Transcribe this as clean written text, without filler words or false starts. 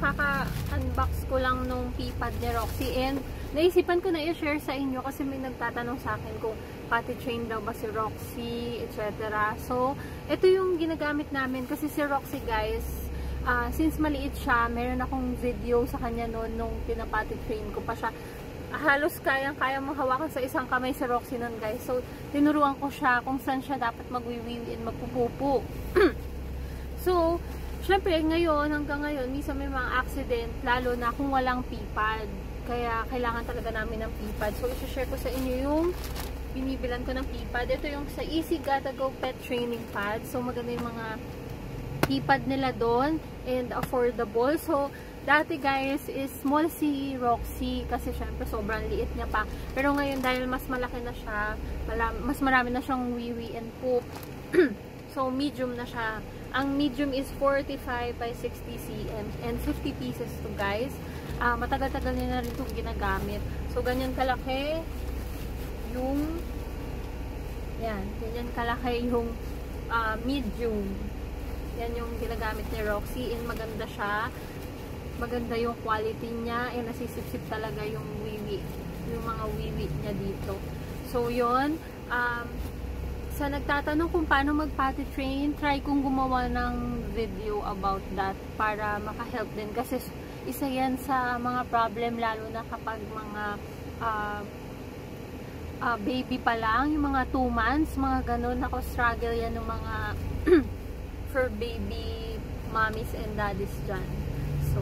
kaka-unbox ko lang nung P-pad ni Roxy and naisipan ko na i-share sa inyo kasi may nagtatanong sa akin kung potty train daw ba si Roxy, etc. So, ito yung ginagamit namin kasi si Roxy guys, since maliit siya, meron akong video sa kanya noon nung pinapotty train ko pa siya. Halos kaya mong hawakan sa isang kamay si Roxy nun guys. So, tinuruan ko siya kung saan siya dapat magwiwiwi and magpupupo. So, syempre ngayon, hanggang ngayon, minsan may mga accident, lalo na kung walang P-pad. Kaya, kailangan talaga namin ng P-pad. So, i-share ko sa inyo yung binibilan ko ng P-pad. Ito yung sa Easy Gotta Go Pet Training Pad. So, maganda yung mga P-pad nila doon and affordable. So, dati guys is small si Roxy kasi syempre sobrang liit niya pa. Pero ngayon dahil mas malaki na siya, mas marami na siyang wee-wee and poop. So medium na siya. Ang medium is 45 by 60 cm and 50 pieces to guys. Matagal-tagal na rin itong ginagamit. So ganyan kalaki yung ganyan kalaki yung medium. Yan yung ginagamit ni Roxy and maganda siya. Maganda yung quality niya and nasisipsip talaga yung wiwi, yung mga wiwi niya dito. So yun, sa nagtatanong kung paano mag-potty train, try kong gumawa ng video about that para maka-help din kasi isa yan sa mga problem lalo na kapag mga baby pa lang, yung mga 2 months, mga ganun, ako struggle yan ng mga for baby mommies and daddies dyan. So,